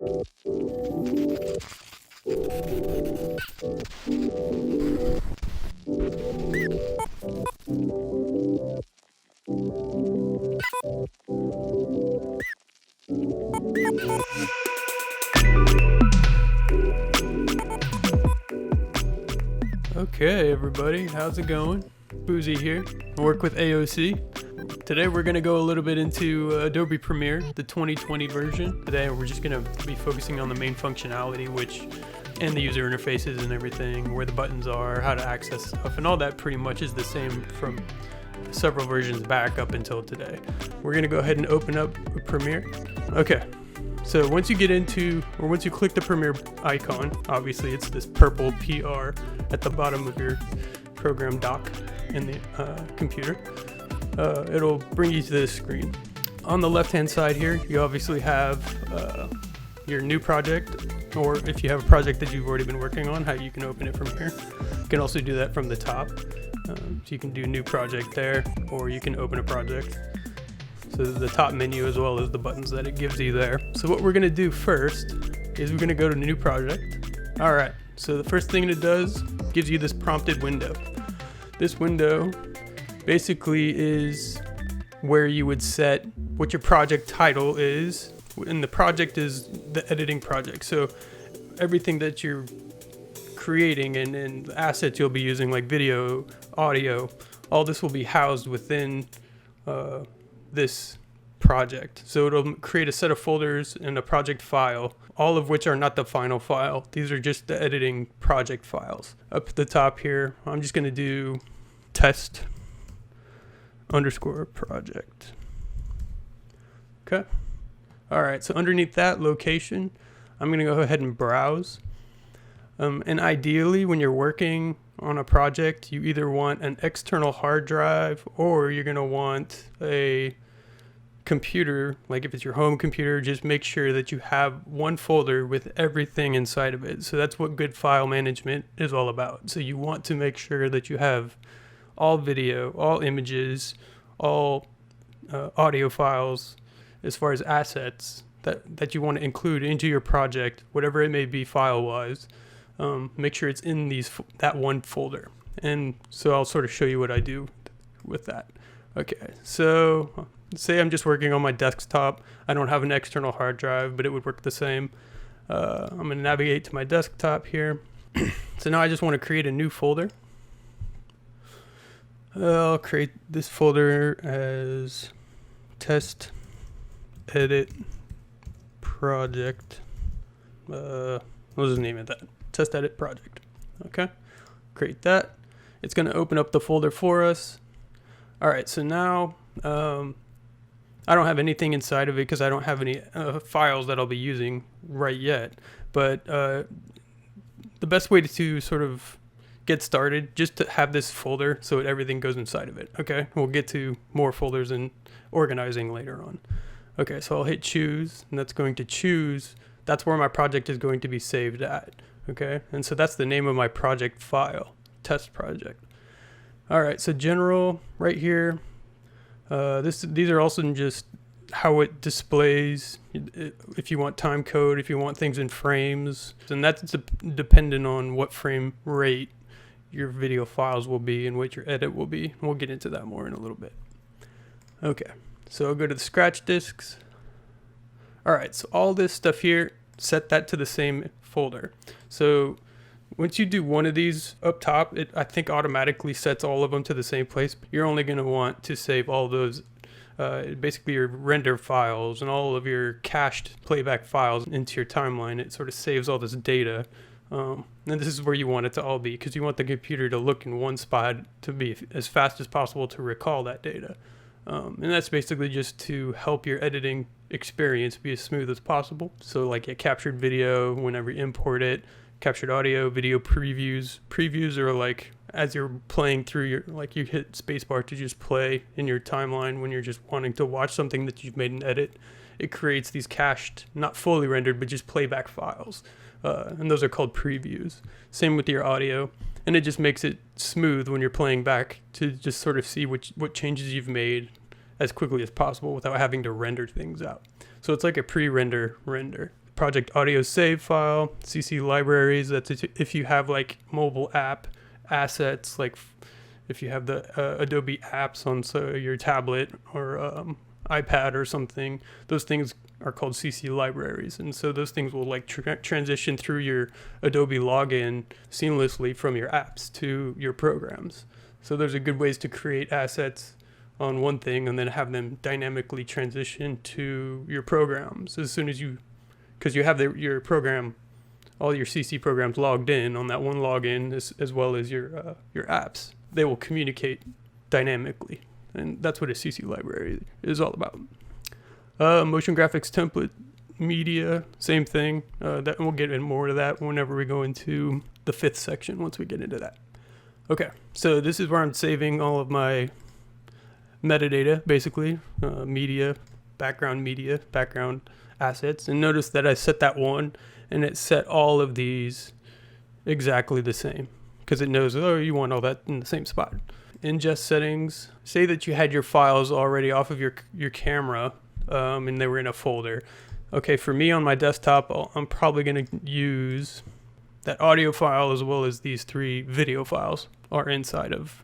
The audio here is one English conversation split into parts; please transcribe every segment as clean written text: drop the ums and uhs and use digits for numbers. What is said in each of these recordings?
Okay, everybody, how's it going? Boozy here. I work with AOC. Today we're going to go a little bit into Adobe Premiere, the 2020 version. Today we're just going to be focusing on the main functionality, and the user interfaces and everything, where the buttons are, how to access stuff, and all that pretty much is the same from several versions back up until today. We're going to go ahead and open up Premiere. Okay. So once you click the Premiere icon, obviously it's this purple PR at the bottom of your program dock in the computer. It'll bring you to this screen. On the left-hand side here, you obviously have your new project, or if you have a project that you've already been working on, how you can open it from here. You can also do that from the top. So you can do new project there, or you can open a project. So the top menu as well as the buttons that it gives you there. So what we're gonna do first is we're gonna go to new project. All right, so the first thing it does, gives you this prompted window. This window basically is where you would set what your project title is, and the project is the editing project. So everything that you're creating and assets you'll be using, like video, audio, all this will be housed within this project. So it'll create a set of folders and a project file, all of which are not the final file. These are just the editing project files. Up at the top here, I'm just going to do test _ project. Okay. All right. So underneath that location, I'm going to go ahead and browse. And ideally, when you're working on a project, you either want an external hard drive or you're going to want a computer. Like if it's your home computer, just make sure that you have one folder with everything inside of it. So that's what good file management is all about. So you want to make sure that you have all video, all images, all audio files, as far as assets that you want to include into your project, whatever it may be file-wise. Make sure it's in that one folder. And so I'll sort of show you what I do with that. Okay, so say I'm just working on my desktop. I don't have an external hard drive, but it would work the same. I'm going to navigate to my desktop here. So now I just want to create a new folder. I'll create this folder as test edit project. We'll just name it that. Test edit project. Okay, create that. It's going to open up the folder for us. All right, so now I don't have anything inside of it because I don't have any files that I'll be using right yet. But the best way to sort of get started, just to have this folder so that everything goes inside of it. Okay, we'll get to more folders and organizing later on. Okay, so I'll hit choose, and that's going to choose. That's where my project is going to be saved at. Okay, and so that's the name of my project file, test project. All right, so general right here. These are also just how it displays, if you want time code, if you want things in frames, and that's dependent on what frame rate your video files will be and what your edit will be. We'll get into that more in a little bit. Okay, so I'll go to the scratch disks. All right, so all this stuff here, set that to the same folder. So once you do one of these up top, it I think automatically sets all of them to the same place. You're only going to want to save all those, basically your render files and all of your cached playback files into your timeline. It sort of saves all this data. And this is where you want it to all be, because you want the computer to look in one spot to be as fast as possible to recall that data. And that's basically just to help your editing experience be as smooth as possible. So like a captured video, whenever you import it, captured audio, video previews. Previews are like as you're playing through your, like you hit spacebar to just play in your timeline when you're just wanting to watch something that you've made an edit. It creates these cached, not fully rendered, but just playback files. And those are called previews. Same with your audio. And it just makes it smooth when you're playing back to just sort of see what changes you've made as quickly as possible without having to render things out. So it's like a pre-render render. project audio save file, CC libraries. That's if you have like mobile app assets, like if you have the Adobe apps on your tablet or iPad or something, those things are called CC libraries. And so those things will like transition through your Adobe login seamlessly from your apps to your programs. So those are good ways to create assets on one thing and then have them dynamically transition to your programs as soon as because you have your program, all your CC programs logged in on that one login as well as your apps. They will communicate dynamically, and that's what a CC library is all about. Motion graphics template media, same thing. That we'll get in more of that whenever we go into the 5th section once we get into that. Okay, so this is where I'm saving all of my metadata, basically, media, background assets. And notice that I set that one, and it set all of these exactly the same, because it knows, oh, you want all that in the same spot. Ingest settings, say that you had your files already off of your camera, and they were in a folder. Okay, for me on my desktop, I'm probably going to use that audio file as well as these 3 video files are inside of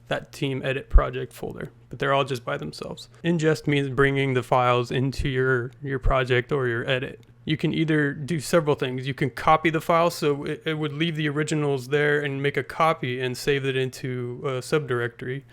that team edit project folder, but they're all just by themselves. Ingest means bringing the files into your project or your edit. You can either do several things. You can copy the file, so it would leave the originals there and make a copy and save it into a subdirectory,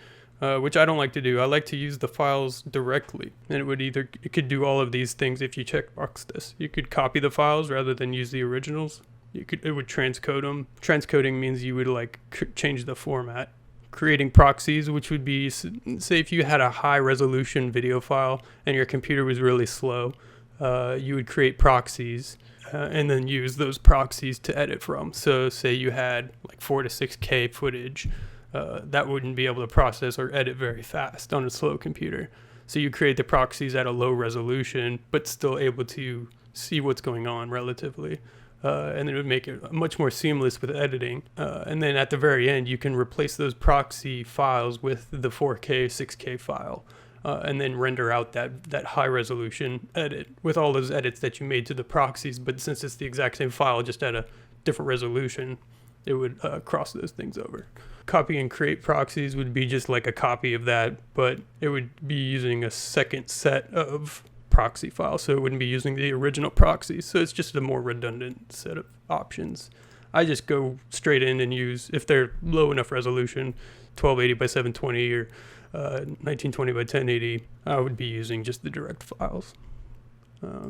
which I don't like to do. I like to use the files directly, and it could do all of these things if you checkbox this. You could copy the files rather than use the originals. It would transcode them. Transcoding means you would like change the format. Creating proxies, which would be, say if you had a high resolution video file and your computer was really slow, you would create proxies and then use those proxies to edit from. So say you had like 4 to 6K footage, that wouldn't be able to process or edit very fast on a slow computer. So you create the proxies at a low resolution, but still able to see what's going on relatively. And it would make it much more seamless with editing. And then at the very end, you can replace those proxy files with the 4K, 6K file, and then render out that high resolution edit with all those edits that you made to the proxies. But since it's the exact same file, just at a different resolution, it would cross those things over. Copy and create proxies would be just like a copy of that, but it would be using a second set of proxy file, so it wouldn't be using the original proxy. So it's just a more redundant set of options. I just go straight in and use, if they're low enough resolution, 1280 by 720 or 1920 by 1080, I would be using just the direct files.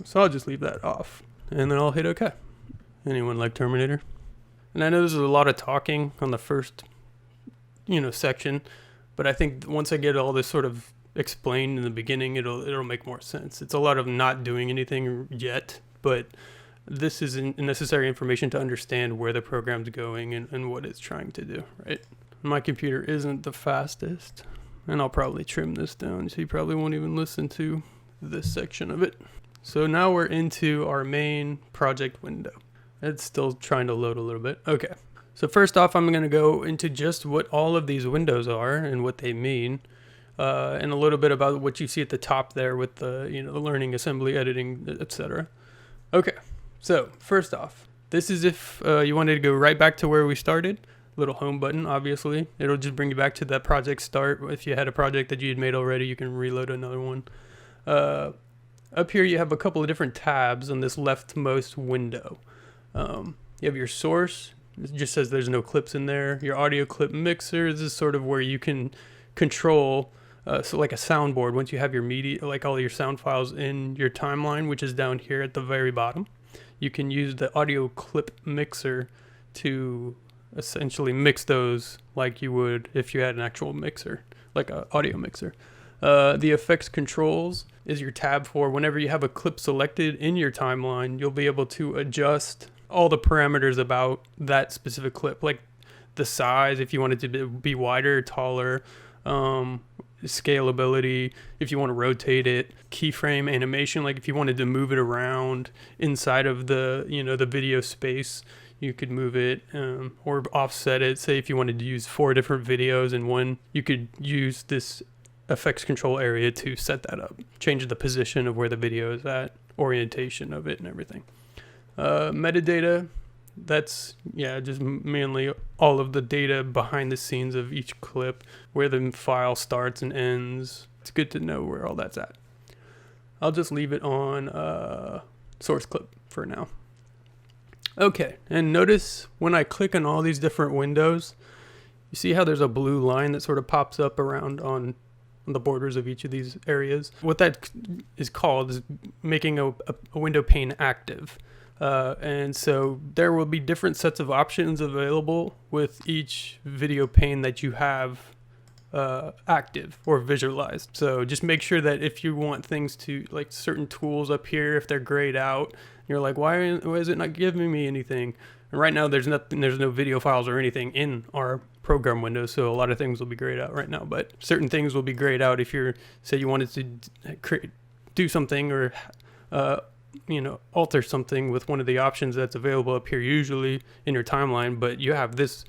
So I'll just leave that off, and then I'll hit OK. Anyone like Terminator? And I know this is a lot of talking on the first, section, but I think once I get all this sort of explained in the beginning, it'll make more sense. It's a lot of not doing anything yet, but this is necessary information to understand where the program's going and what it's trying to do, right? My computer isn't the fastest, and I'll probably trim this down so you probably won't even listen to this section of it. So now we're into our main project window. It's still trying to load a little bit. Okay, so first off, I'm going to go into just what all of these windows are and what they mean. And a little bit about what you see at the top there with the, the learning, assembly, editing, etc. Okay, so first off, this is if you wanted to go right back to where we started. Little home button, obviously. It'll just bring you back to that project start. If you had a project that you had made already, you can reload another one. Up here, you have a couple of different tabs on this leftmost window. You have your source. It just says there's no clips in there. Your audio clip mixer. This is sort of where you can control, so like a soundboard, once you have your media, like all your sound files in your timeline, which is down here at the very bottom, you can use the audio clip mixer to essentially mix those like you would if you had an actual mixer, like an audio mixer. The effects controls is your tab for whenever you have a clip selected in your timeline, you'll be able to adjust all the parameters about that specific clip, like the size, if you want it to be wider, taller, scalability, if you want to rotate it, keyframe animation, like if you wanted to move it around inside of the, the video space, you could move it, or offset it. Say if you wanted to use 4 different videos in one, you could use this effects control area to set that up, change the position of where the video is at, orientation of it and everything. Metadata, that's just mainly all of the data behind the scenes of each clip, where the file starts and ends. It's good to know where all that's at. I'll just leave it on source clip for now. Okay, and notice when I click on all these different windows, you see how there's a blue line that sort of pops up around on the borders of each of these areas. What that is called is making a window pane active. And so there will be different sets of options available with each video pane that you have active or visualized. So just make sure that if you want things to, like certain tools up here, if they're grayed out, you're like, why is it not giving me anything? And right now there's no video files or anything in our program window, so a lot of things will be grayed out right now, but certain things will be grayed out if you're, say you wanted to do something or alter something with one of the options that's available up here usually in your timeline, but you have this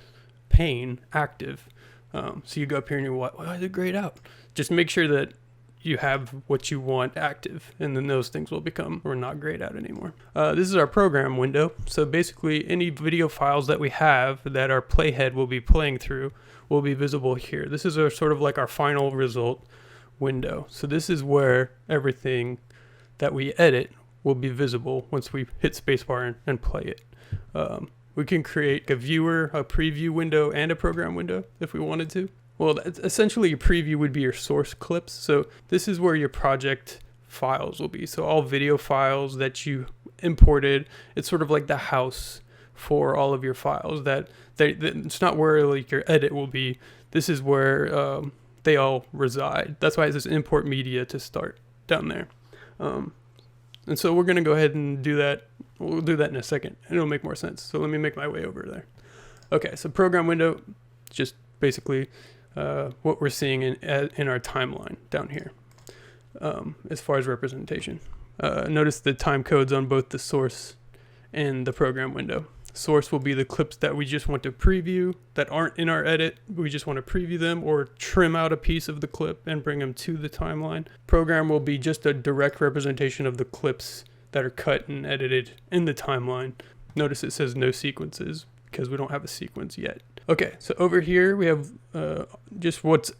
pane active. So you go up here and you're, why is it grayed out? Just make sure that you have what you want active, and then those things will become or not grayed out anymore. This is our program window. So basically any video files that we have that our playhead will be playing through will be visible here. This is sort of like our final result window. So this is where everything that we edit will be visible once we hit spacebar and play it. We can create a viewer, a preview window, and a program window if we wanted to. Well, essentially a preview would be your source clips. So this is where your project files will be. So all video files that you imported, it's sort of like the house for all of your files. It's not where like your edit will be. This is where they all reside. That's why it says import media to start down there. And so we're going to go ahead and do that. We'll do that in a second, and it'll make more sense. So let me make my way over there. Okay, so program window, just basically what we're seeing in our timeline down here as far as representation. Notice the time codes on both the source and the program window. Source will be the clips that we just want to preview that aren't in our edit. We just want to preview them or trim out a piece of the clip and bring them to the timeline. Program will be just a direct representation of the clips that are cut and edited in the timeline. Notice it says no sequences because we don't have a sequence yet. Okay, so over here we have just what's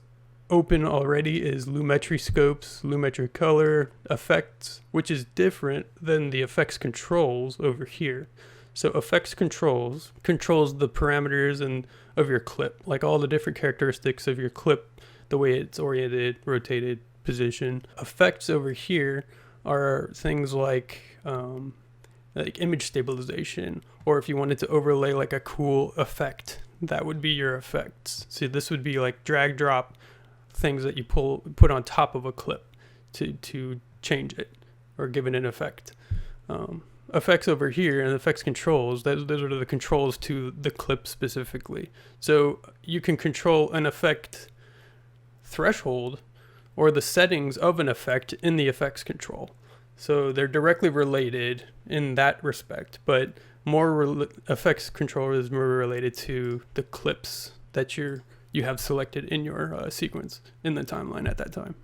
open already is Lumetri scopes, Lumetri color, effects, which is different than the effects controls over here. So effects controls the parameters of your clip, like all the different characteristics of your clip, the way it's oriented, rotated, position. Effects over here are things like image stabilization, or if you wanted to overlay like a cool effect, that would be your effects. So this would be like drag drop things that you put on top of a clip to change it or give it an effect. Effects over here and effects controls, those are the controls to the clip specifically. So you can control an effect threshold or the settings of an effect in the effects control. So they're directly related in that respect, but effects control is more related to the clips that you have selected in your sequence in the timeline at that time.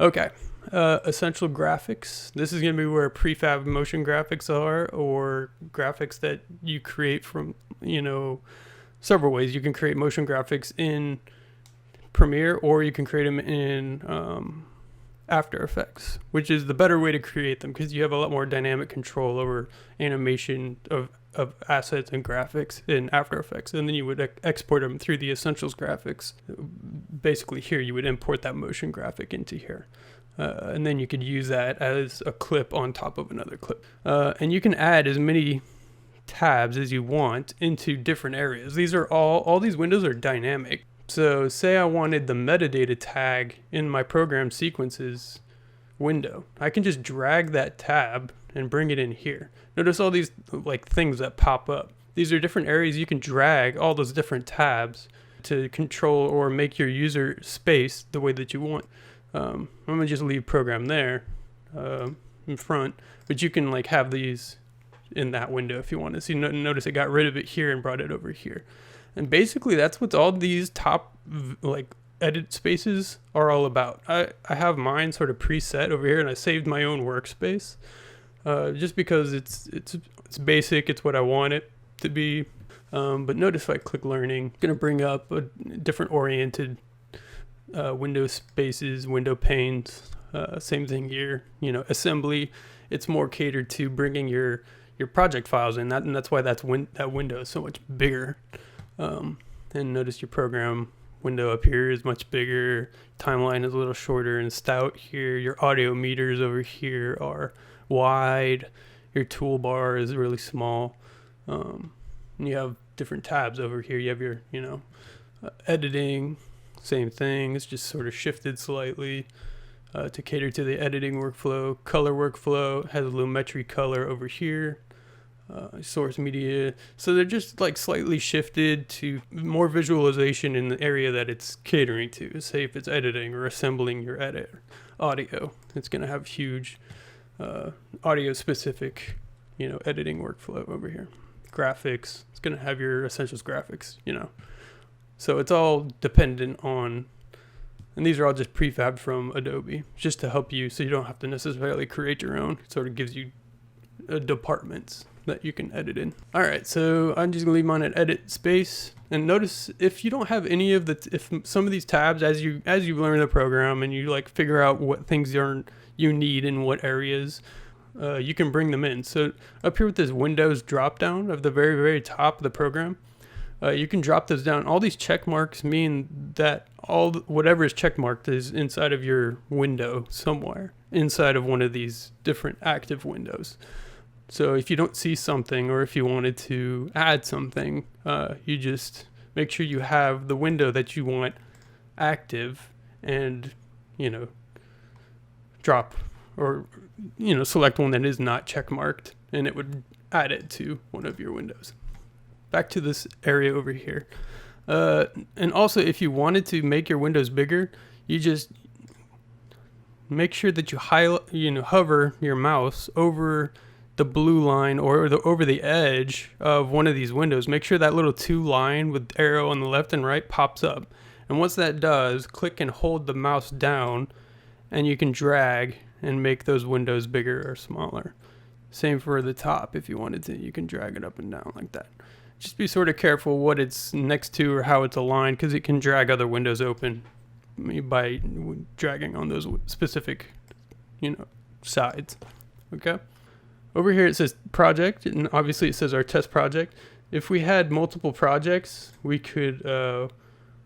Okay, essential graphics. This is going to be where prefab motion graphics are, or graphics that you create from, several ways. You can create motion graphics in Premiere, or you can create them in After Effects, which is the better way to create them because you have a lot more dynamic control over animation of assets and graphics in After Effects, and then you would export them through the Essentials graphics. Basically here you would import that motion graphic into here, and then you could use that as a clip on top of another clip, and you can add as many tabs as you want into different areas. These are all these windows are dynamic. So say I wanted the metadata tag in my program sequences window. I can just drag that tab and bring it in here. Notice all these like things that pop up. These are different areas you can drag all those different tabs to control or make your user space the way that you want. I'm gonna just leave program there in front, but you can like have these in that window if you want to see. Notice it got rid of it here and brought it over here. And basically that's what all these top like edit spaces are all about. I have mine sort of preset over here, and I saved my own workspace just because it's It's basic. It's what I want it to be. But notice if I click learning, it's going to bring up a different oriented window spaces, window panes. Same thing here. Assembly. It's more catered to bringing your project files in. And that's why that window is so much bigger. And notice your program window up here is much bigger. Timeline is a little shorter and stout here. Your audio meters over here are wide. Your toolbar is really small. And you have different tabs over here. You have your, editing, same thing. It's just sort of shifted slightly to cater to the editing workflow. Color workflow has a lumetri color over here. Source media. So they're just like slightly shifted to more visualization in the area that it's catering to. Say if it's editing or assembling your audio, it's going to have huge audio specific, editing workflow over here. Graphics, it's going to have your essentials graphics, So it's all dependent on, and these are all just prefabbed from Adobe just to help you so you don't have to necessarily create your own. It sort of gives you departments that you can edit in. All right, so I'm just gonna leave mine at edit space, and notice if you don't have any of if some of these tabs as you learn the program and you like figure out what things you need in what areas, you can bring them in. So up here with this Windows drop down of the very, very top of the program, you can drop those down. All these check marks mean that whatever is check marked is inside of your window somewhere inside of one of these different active windows. So if you don't see something, or if you wanted to add something, you just make sure you have the window that you want active and, drop or, select one that is not check marked, and it would add it to one of your windows. Back to this area over here. And also, if you wanted to make your windows bigger, you just make sure that you hover your mouse over the blue line or over the edge of one of these windows. Make sure that little 2 line with arrow on the left and right pops up. And once that does, click and hold the mouse down, and you can drag and make those windows bigger or smaller. Same for the top. If you wanted to, you can drag it up and down like that. Just be sort of careful what it's next to or how it's aligned, because it can drag other windows open by dragging on those specific, sides. Okay. Over here it says project, and obviously it says our test project. If we had multiple projects, we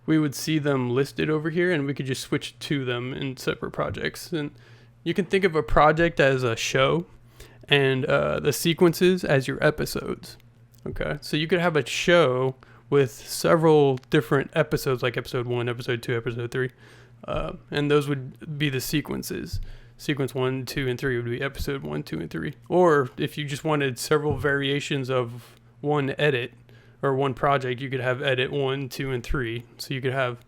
would see them listed over here, and we could just switch to them in separate projects. And you can think of a project as a show, and the sequences as your episodes. Okay, so you could have a show with several different episodes, like episode 1, episode 2, episode 3, and those would be the sequences. Sequence 1, 2, and 3 would be episode 1, 2, and 3. Or if you just wanted several variations of one edit or one project, you could have edit 1, 2, and 3. So you could have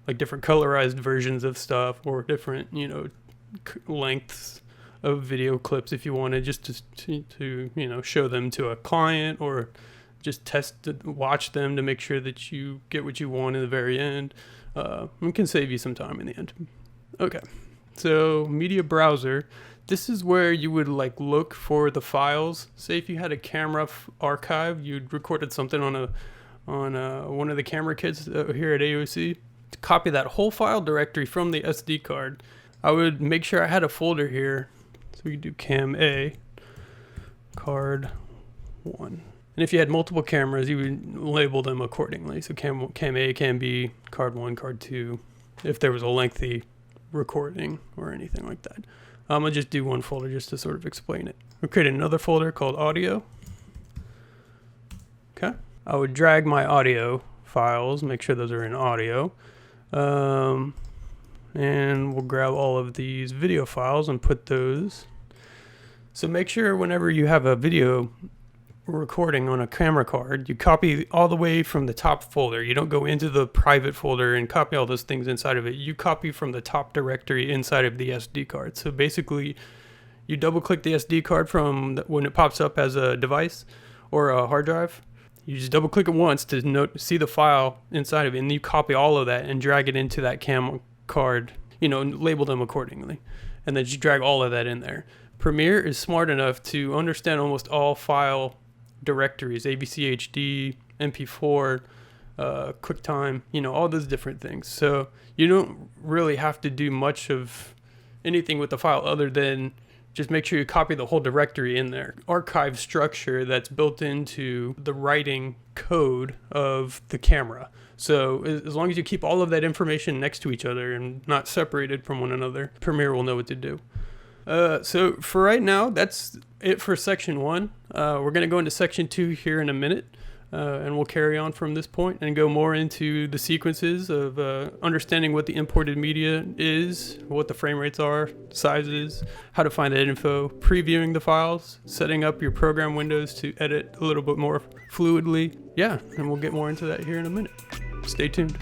like different colorized versions of stuff, or different, lengths of video clips if you wanted, just to show them to a client, or just watch them to make sure that you get what you want in the very end. It can save you some time in the end. Okay. So media browser, this is where you would look for the files. Say if you had a camera archive, you'd recorded something on one of the camera kits here at AOC. To copy that whole file directory from the SD card, I would make sure I had a folder here. So we could do cam A, card 1. And if you had multiple cameras, you would label them accordingly. So cam A, cam B, card 1, card 2, if there was a lengthy recording or anything like that. I'll just do one folder just to sort of explain it. We'll create another folder called audio. Okay. I would drag my audio files, make sure those are in audio. And we'll grab all of these video files and put those. So make sure whenever you have a video recording on a camera card, you copy all the way from the top folder. You don't go into the private folder and copy all those things inside of it. You copy from the top directory inside of the SD card. So basically, you double click the SD card from when it pops up as a device or a hard drive. You just double click it once to see the file inside of it, and you copy all of that and drag it into that cam card, and label them accordingly. And then you drag all of that in there. Premiere is smart enough to understand almost all file directories, AVCHD, MP4, QuickTime, all those different things. So you don't really have to do much of anything with the file other than just make sure you copy the whole directory in there. Archive structure that's built into the writing code of the camera. So as long as you keep all of that information next to each other and not separated from one another, Premiere will know what to do. So for right now, that's it for section 1. We're going to go into section 2 here in a minute. And we'll carry on from this point and go more into the sequences of understanding what the imported media is, what the frame rates are, sizes, how to find that info, previewing the files, setting up your program windows to edit a little bit more fluidly. Yeah, and we'll get more into that here in a minute. Stay tuned.